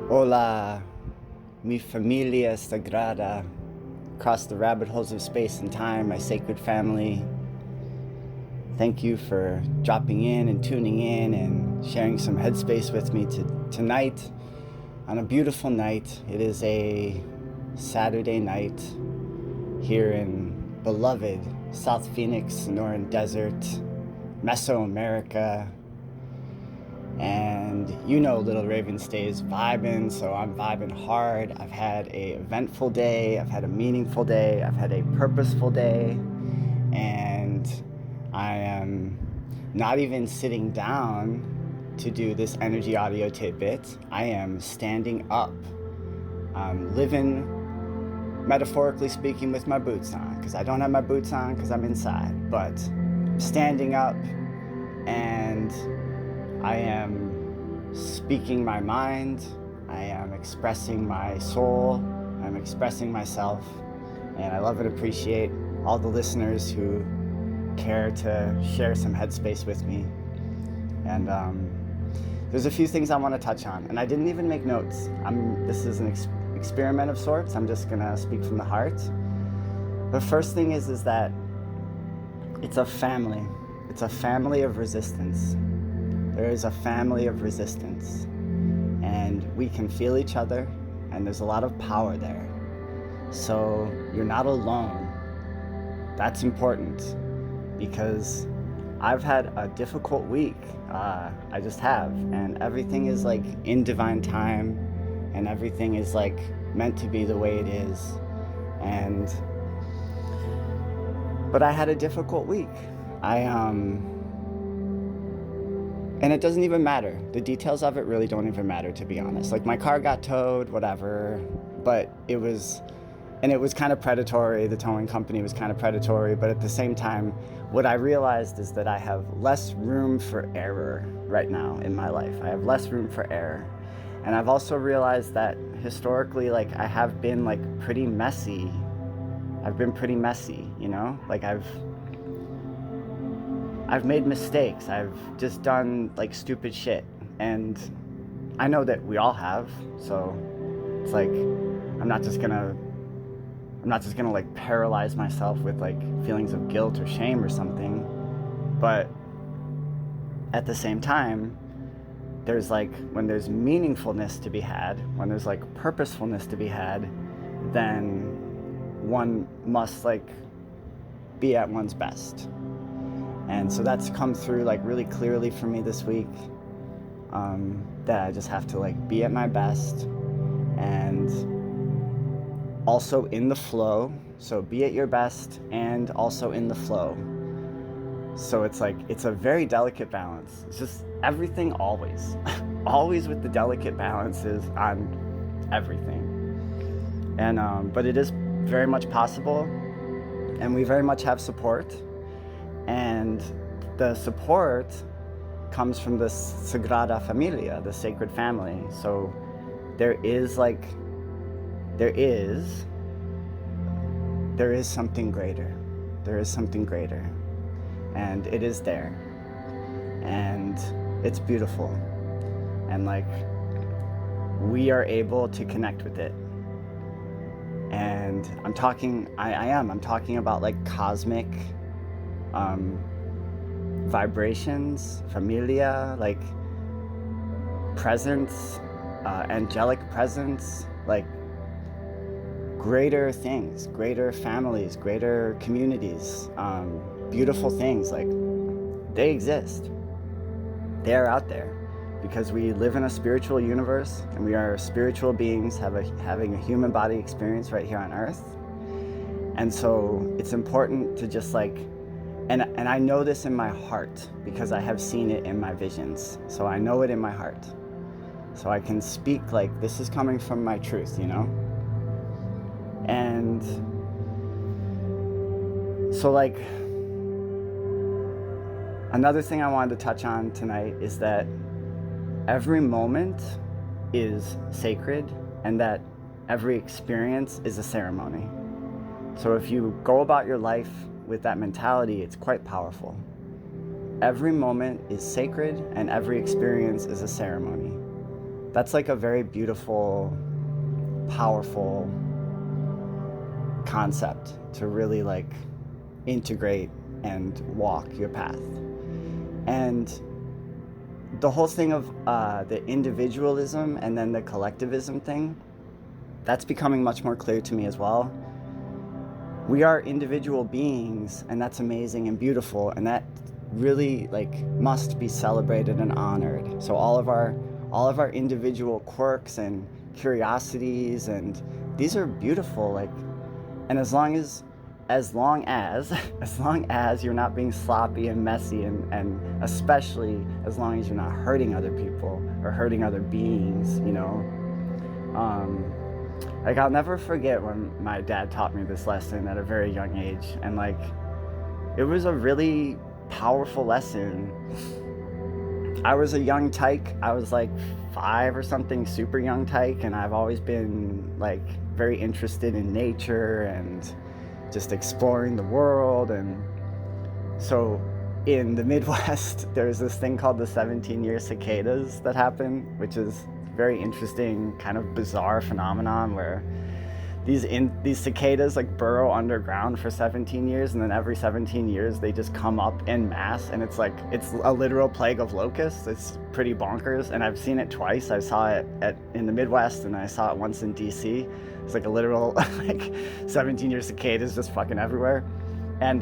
Hola, mi familia sagrada, across the rabbit holes of space and time, my sacred family. Thank you for dropping in and tuning in and sharing some headspace with me tonight on a beautiful night. It is a Saturday night here in beloved South Phoenix, Sonoran Desert, Mesoamerica. And you know Little Raven stays vibing, so I'm vibing hard. I've had a eventful day, I've had a meaningful day, I've had a purposeful day, and I am not even sitting down to do this energy audio tidbit. I am standing up. I'm living, metaphorically speaking, with my boots on, because I don't have my boots on because I'm inside, but standing up, and I am speaking my mind, I am expressing my soul, I'm expressing myself, and I love and appreciate all the listeners who care to share some headspace with me. And there's a few things I want to touch on, and I didn't even make notes. This is an experiment of sorts. I'm just gonna speak from the heart. The first thing is that it's a family. It's a family of resistance. There is a family of resistance, and we can feel each other, and there's a lot of power there. So you're not alone. That's important, because I've had a difficult week. I just have, and everything is like in divine time, and everything is like meant to be the way it is. But I had a difficult week. And it doesn't even matter. The details of it really don't even matter, to be honest. Like, my car got towed, whatever, but it was kind of predatory. The towing company was kind of predatory, but at the same time, what I realized is that I have less room for error right now in my life. I have less room for error. And I've also realized that historically, like, I have been like pretty messy. I've been pretty messy, you know? Like, I've made mistakes. I've just done like stupid shit, and I know that we all have. So it's like I'm not just gonna like paralyze myself with like feelings of guilt or shame or something. But at the same time, there's like, when there's meaningfulness to be had, when there's like purposefulness to be had, then one must like be at one's best. And so that's come through like really clearly for me this week, that I just have to like be at my best and also in the flow. So be at your best and also in the flow. So it's like, it's a very delicate balance. It's just everything always, always with the delicate balances on everything. And, but it is very much possible, and we very much have support. And the support comes from the Sagrada Familia, the sacred family. So there is something greater. There is something greater. And it is there. And it's beautiful. And like, we are able to connect with it. And I'm talking about like cosmic vibrations, familia, like presence, angelic presence, like greater things, greater families, greater communities, beautiful things. Like, they exist. They are out there, because we live in a spiritual universe, and we are spiritual beings having a human body experience right here on Earth. And so it's important to just like, and I know this in my heart, because I have seen it in my visions. So I know it in my heart. So I can speak like, this is coming from my truth, you know? And so like, another thing I wanted to touch on tonight is that every moment is sacred, and that every experience is a ceremony. So if you go about your life with that mentality, it's quite powerful. Every moment is sacred, and every experience is a ceremony. that's like a very beautiful, powerful concept to really like integrate and walk your path. And the whole thing of the individualism and then the collectivism thing, that's becoming much more clear to me as well. We are individual beings, and that's amazing and beautiful, and that really like must be celebrated and honored. So all of our individual quirks and curiosities, and these are beautiful, like, and as long as as long as you're not being sloppy and messy, and especially as long as you're not hurting other people or hurting other beings, you know. Like, I'll never forget when my dad taught me this lesson at a very young age, and like, it was a really powerful lesson. I was a young tyke. I was like 5 or something, super young tyke, and I've always been like very interested in nature and just exploring the world. And so in the Midwest, there's this thing called the 17-year cicadas that happen, which is a very interesting, kind of bizarre phenomenon where these cicadas like burrow underground for 17 years, and then every 17 years they just come up en masse, and it's a literal plague of locusts. It's pretty bonkers, and I've seen it twice. I saw it in the Midwest, and I saw it once in DC. It's like a literal like 17-year cicadas just fucking everywhere. And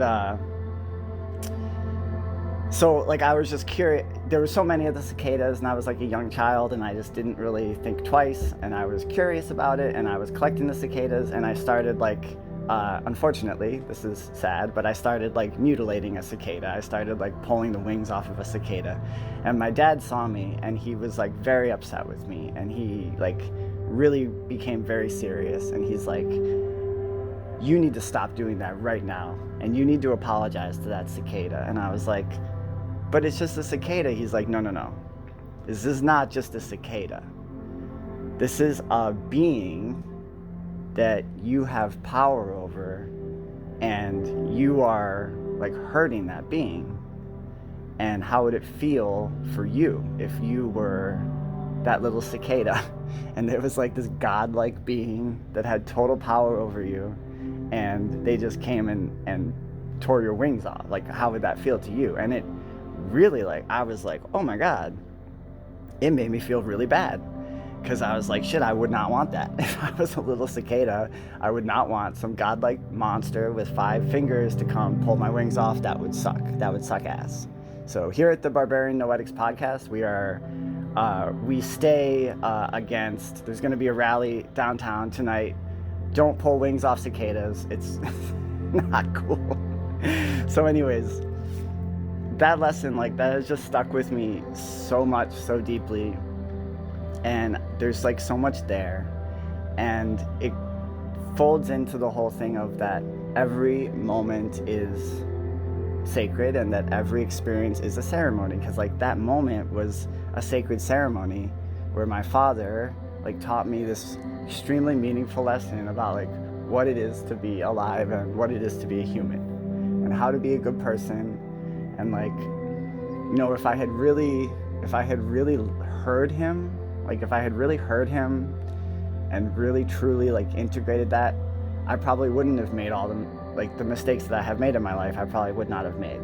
so like, I was just curious. There were so many of the cicadas, and I was like a young child, and I just didn't really think twice, and I was curious about it, and I was collecting the cicadas, and I started like, unfortunately, this is sad, but I started like mutilating a cicada. I started like pulling the wings off of a cicada, and my dad saw me, and he was like very upset with me, and he like really became very serious, and he's like, you need to stop doing that right now, and you need to apologize to that cicada. And I was like, but it's just a cicada. He's like, no. This is not just a cicada. This is a being that you have power over, and you are like hurting that being. And how would it feel for you if you were that little cicada and there was like this godlike being that had total power over you, and they just came and tore your wings off? Like, how would that feel to you? And it really, like, I was like, oh my God, it made me feel really bad, because I was like, shit, I would not want that. If I was a little cicada, I would not want some godlike monster with 5 fingers to come pull my wings off. That would suck. That would suck ass. So here at the Barbarian Noetics podcast, we stay against, there's going to be a rally downtown tonight. Don't pull wings off cicadas. It's not cool. So anyways, that lesson, like, that has just stuck with me so much, so deeply. And there's like so much there. And it folds into the whole thing of that every moment is sacred, and that every experience is a ceremony. Because like, that moment was a sacred ceremony where my father like taught me this extremely meaningful lesson about like what it is to be alive, and what it is to be a human, and how to be a good person. And like, you know, if I had really heard him, and really truly like integrated that, I probably wouldn't have made all the mistakes that I have made in my life. I probably would not have made.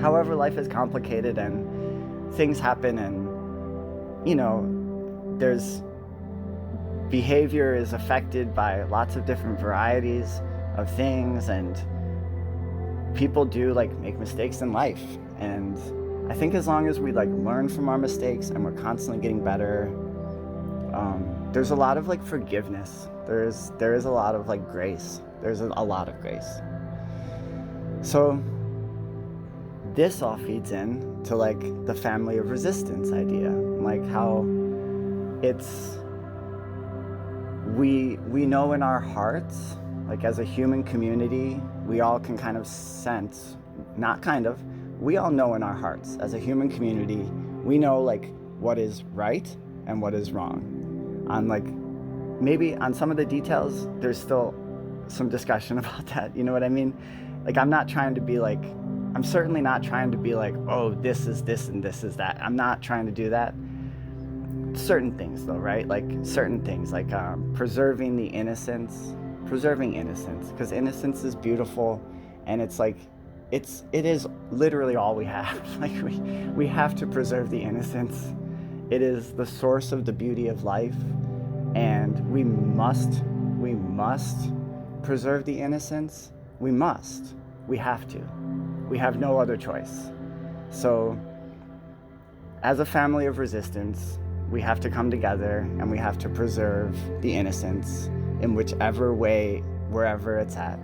However, life is complicated, and things happen, and you know, there's behavior is affected by lots of different varieties of things, and people do like make mistakes in life. And I think as long as we like learn from our mistakes, and we're constantly getting better, there's a lot of like forgiveness. There is a lot of like grace. There's a lot of grace. So this all feeds in to like the family of resistance idea, like how it's, we know in our hearts, like as a human community, we all can kind of sense, we all know in our hearts as a human community, we know like what is right and what is wrong. On like, maybe on some of the details, there's still some discussion about that, you know what I mean? Like, I'm certainly not trying to be like, oh, this is this and this is that. I'm not trying to do that. certain things though, right? Like certain things, like preserving innocence, because innocence is beautiful, and it's like, it is literally all we have. Like we have to preserve the innocence. It is the source of the beauty of life, and we must preserve the innocence. We have to. We have no other choice. So as a family of resistance, we have to come together and we have to preserve the innocence in whichever way, wherever it's at.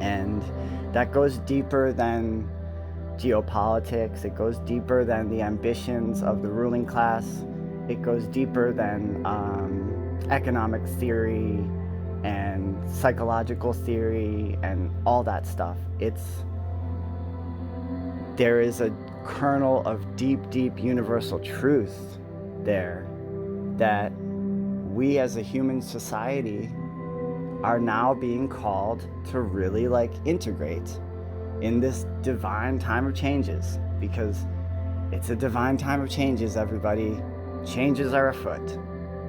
And that goes deeper than geopolitics. It goes deeper than the ambitions of the ruling class. It goes deeper than economic theory and psychological theory and all that stuff. There is a kernel of deep universal truth there that we as a human society are now being called to really like integrate in this divine time of changes, because it's a divine time of changes, everybody. Changes are afoot,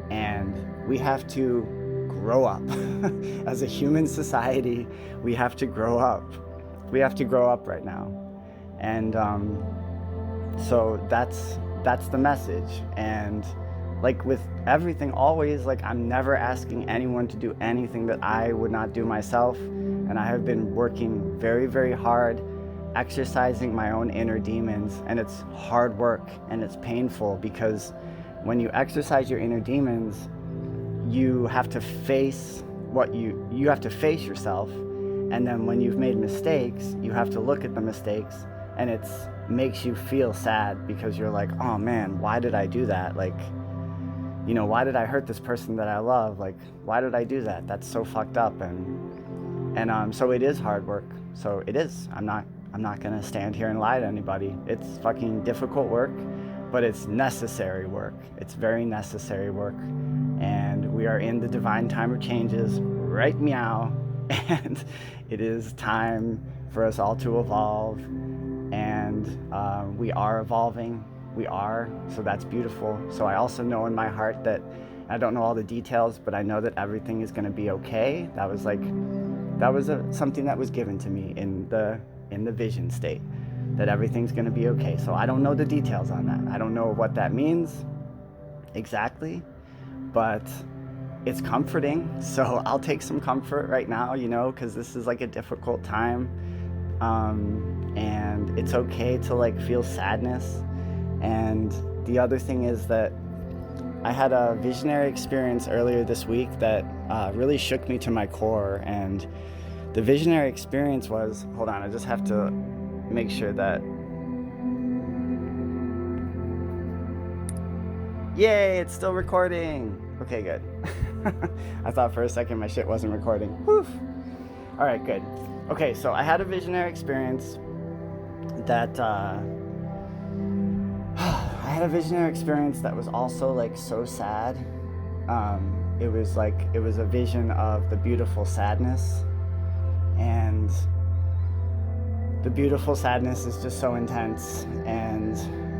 and we have to grow up. As a human society, we have to grow up. We have to grow up right now. And so that's the message. And like with everything, always, like, I'm never asking anyone to do anything that I would not do myself. And I have been working very, very hard, exercising my own inner demons. And it's hard work and it's painful, because when you exercise your inner demons, you have to face you have to face yourself. And then when you've made mistakes, you have to look at the mistakes, and it makes you feel sad, because you're like, oh man, why did I do that? Like, you know, why did I hurt this person that I love? Like, why did I do that? That's so fucked up. And so it is hard work. So it is. I'm not gonna stand here and lie to anybody. It's fucking difficult work, but it's necessary work. It's very necessary work. And we are in the divine time of changes right meow. And it is time for us all to evolve. And we are evolving. We are. So that's beautiful. So I also know in my heart that, I don't know all the details, but I know that everything is going to be okay. That was something that was given to me in the vision state, that everything's going to be okay. So I don't know the details on that. I don't know what that means exactly, but it's comforting. So I'll take some comfort right now, you know, because this is like a difficult time. And it's okay to like feel sadness. And the other thing is that I had a visionary experience earlier this week that really shook me to my core. And the visionary experience was, hold on, I just have to make sure that, yay, it's still recording. Okay, good. I thought for a second my shit wasn't recording. Whew. All right, good. Okay, so I had a visionary experience that that was also like so sad. It was a vision of the beautiful sadness, and the beautiful sadness is just so intense. And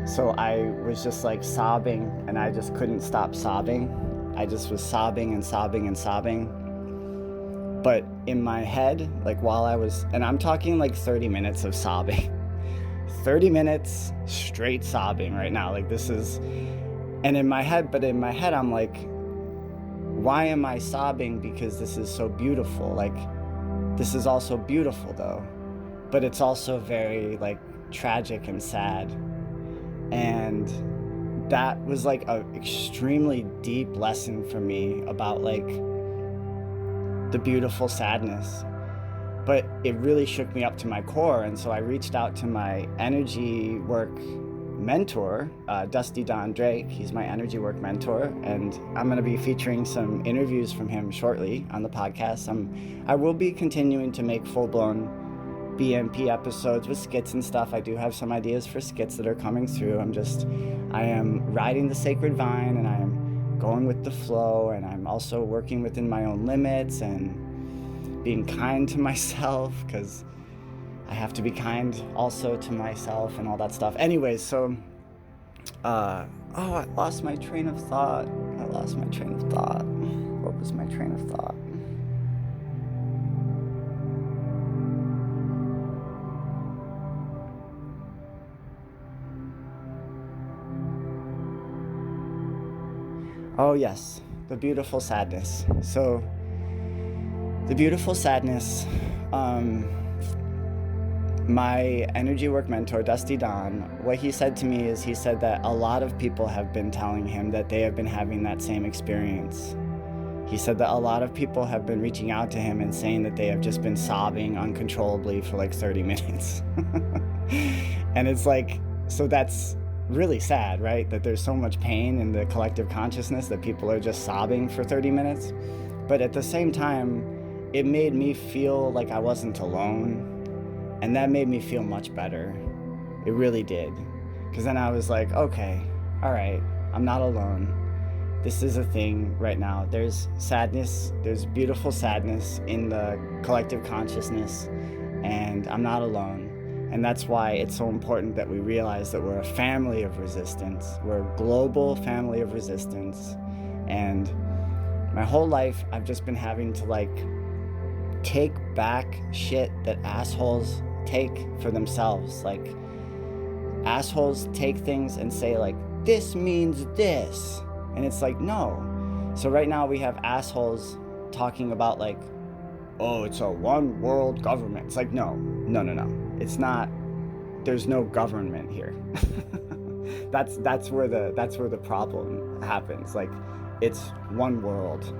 so I was just like sobbing, and I just couldn't stop sobbing. I just was sobbing and sobbing and sobbing. But in my head, like while I was, and I'm talking like 30 minutes of sobbing, 30 minutes straight sobbing right now. Like this is, and in my head, I'm like, why am I sobbing? Because this is so beautiful. Like, this is also beautiful though, but it's also very like tragic and sad. And that was like a extremely deep lesson for me about like the beautiful sadness. But it really shook me up to my core. And so I reached out to my energy work mentor, Dusty Don Drake. He's my energy work mentor. And I'm going to be featuring some interviews from him shortly on the podcast. I will be continuing to make full-blown BMP episodes with skits and stuff. I do have some ideas for skits that are coming through. I am riding the sacred vine, and I am going with the flow. And I'm also working within my own limits and being kind to myself, because I have to be kind also to myself and all that stuff. Anyways, so I lost my train of thought. What was my train of thought? Oh yes, the beautiful sadness. So, the beautiful sadness, my energy work mentor, Dusty Don, what he said to me is he said that a lot of people have been telling him that they have been having that same experience. He said that a lot of people have been reaching out to him and saying that they have just been sobbing uncontrollably for like 30 minutes. And it's like, so that's really sad, right? That there's so much pain in the collective consciousness that people are just sobbing for 30 minutes. But at the same time, it made me feel like I wasn't alone. And that made me feel much better. It really did. Because then I was like, okay, all right, I'm not alone. This is a thing right now. There's sadness, there's beautiful sadness in the collective consciousness, and I'm not alone. And that's why it's so important that we realize that we're a family of resistance. We're a global family of resistance. And my whole life, I've just been having to like take back shit that assholes take for themselves. Like, assholes take things and say like, this means this. And it's like, no. So right now we have assholes talking about like, oh, it's a one world government. It's like, no. It's not. There's no government here. that's where the problem happens. Like, it's one world.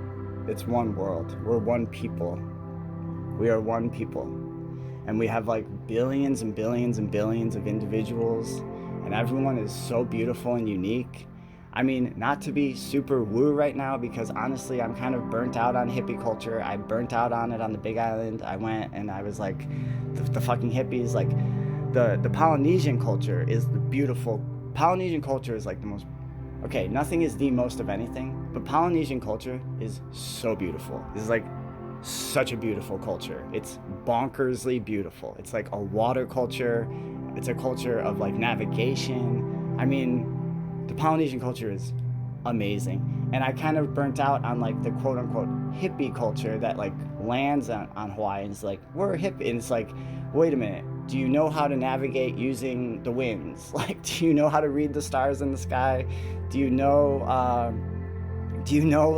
It's one world. We're one people. We are one people. And we have like billions and billions and billions of individuals, and everyone is so beautiful and unique. I mean, not to be super woo right now, because honestly, I'm kind of burnt out on hippie culture. I burnt out on it on the Big Island. I went and I was like, the fucking hippies, like the Polynesian culture is the beautiful. Polynesian culture is like the most, okay, nothing is the most of anything, but Polynesian culture is so beautiful. This is like such a beautiful culture. It's bonkersly beautiful. It's like a water culture. It's a culture of like navigation. I mean, the Polynesian culture is amazing. And I kind of burnt out on like the quote unquote hippie culture that like lands on Hawaii, and it's like, we're hippie. And it's like, wait a minute, do you know how to navigate using the winds? Like, do you know how to read the stars in the sky? Do you know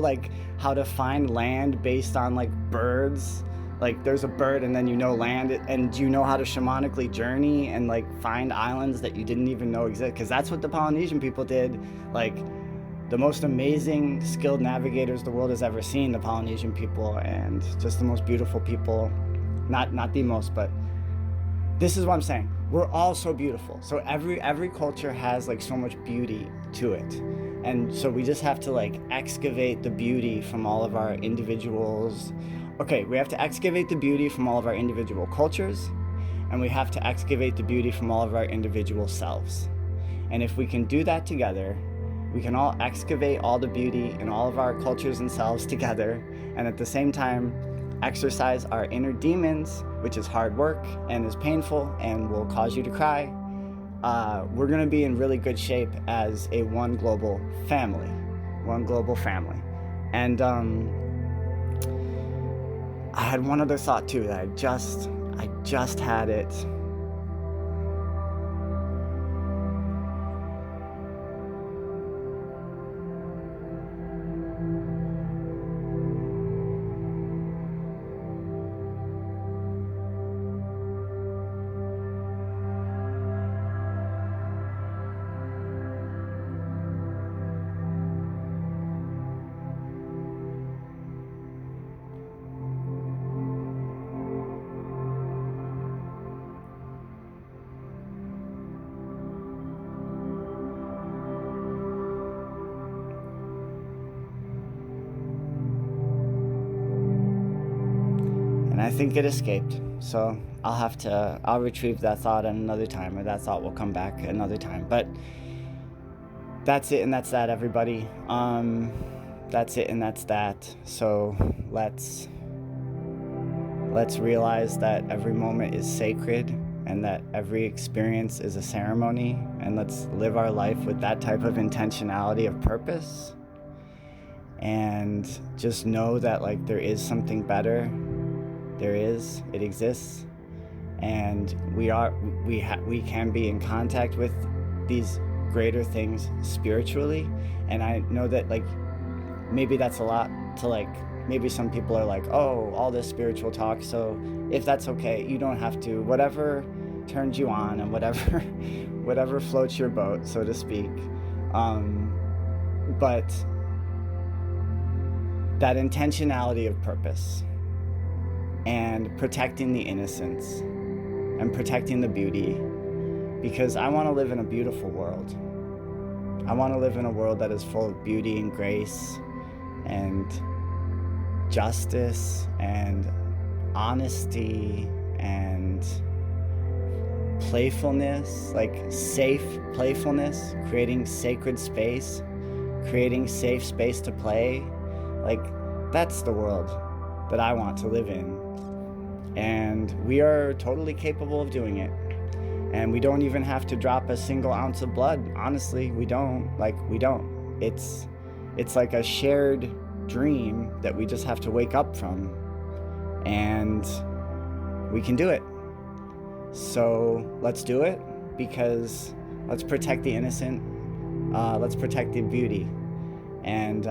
like how to find land based on like birds? Like, there's a bird and then you know land it, and do you know how to shamanically journey and like find islands that you didn't even know exist? Because that's what the Polynesian people did. Like, the most amazing skilled navigators the world has ever seen, the Polynesian people, and just the most beautiful people. Not the most, but this is what I'm saying. We're all so beautiful. So every culture has like so much beauty to it. And so we just have to like excavate the beauty from all of our individuals. Okay, we have to excavate the beauty from all of our individual cultures, and we have to excavate the beauty from all of our individual selves. And if we can do that together, we can all excavate all the beauty in all of our cultures and selves together, and at the same time exercise our inner demons, which is hard work and is painful and will cause you to cry. We're going to be in really good shape as a one global family. And I had one other thought too that I just had it. I think it escaped, so I'll retrieve that thought at another time, or that thought will come back another time. But that's it, and that's that, everybody. That's it, and that's that. So let's realize that every moment is sacred, and that every experience is a ceremony, and let's live our life with that type of intentionality of purpose, and just know that like there is something better. It exists, and we can be in contact with these greater things spiritually. And I know that like maybe that's a lot to like, maybe some people are like, oh, all this spiritual talk. So if that's okay, you don't have to, whatever turns you on and whatever floats your boat, so to speak. But that intentionality of purpose and protecting the innocence and protecting the beauty, because I want to live in a beautiful world. I want to live in a world that is full of beauty and grace and justice and honesty and playfulness, like safe playfulness, creating sacred space, creating safe space to play. Like, that's the world that I want to live in. And we are totally capable of doing it. And we don't even have to drop a single ounce of blood. Honestly, we don't. It's like a shared dream that we just have to wake up from. And we can do it. So let's do it, because let's protect the innocent. Let's protect the beauty. And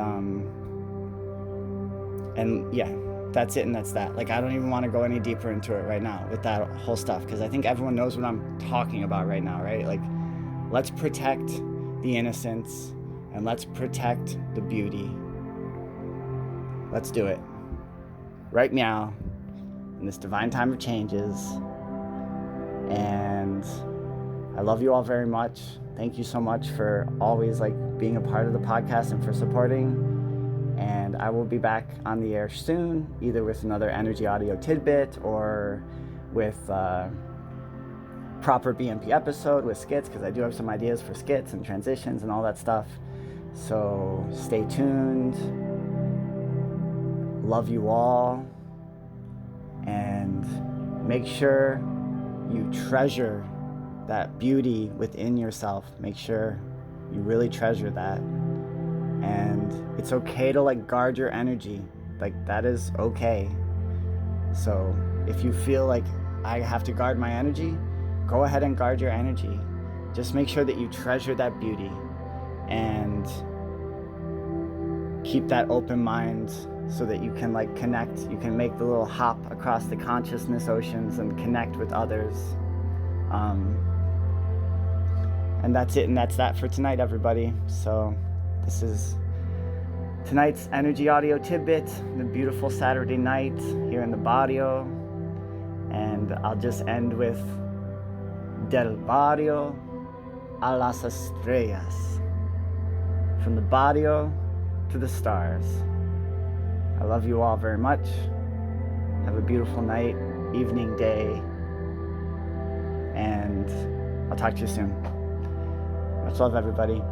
yeah, that's it, and that's that. Like, I don't even want to go any deeper into it right now with that whole stuff, because I think everyone knows what I'm talking about right now, right? Like, let's protect the innocence and let's protect the beauty. Let's do it. Right meow, in this divine time of changes. And I love you all very much. Thank you so much for always like being a part of the podcast and for supporting. And I will be back on the air soon, either with another energy audio tidbit or with proper BMP episode with skits, because I do have some ideas for skits and transitions and all that stuff. So stay tuned. Love you all. And make sure you treasure that beauty within yourself. Make sure you really treasure that. And it's okay to like guard your energy. Like, that is okay. So if you feel like I have to guard my energy, go ahead and guard your energy. Just make sure that you treasure that beauty and keep that open mind so that you can like connect. You can make the little hop across the consciousness oceans and connect with others. And that's it, and that's that for tonight, everybody. So this is tonight's energy audio tidbit, the beautiful Saturday night here in the Barrio. And I'll just end with Del Barrio a las Estrellas. From the Barrio to the stars. I love you all very much. Have a beautiful night, evening, day. And I'll talk to you soon. Much love, everybody.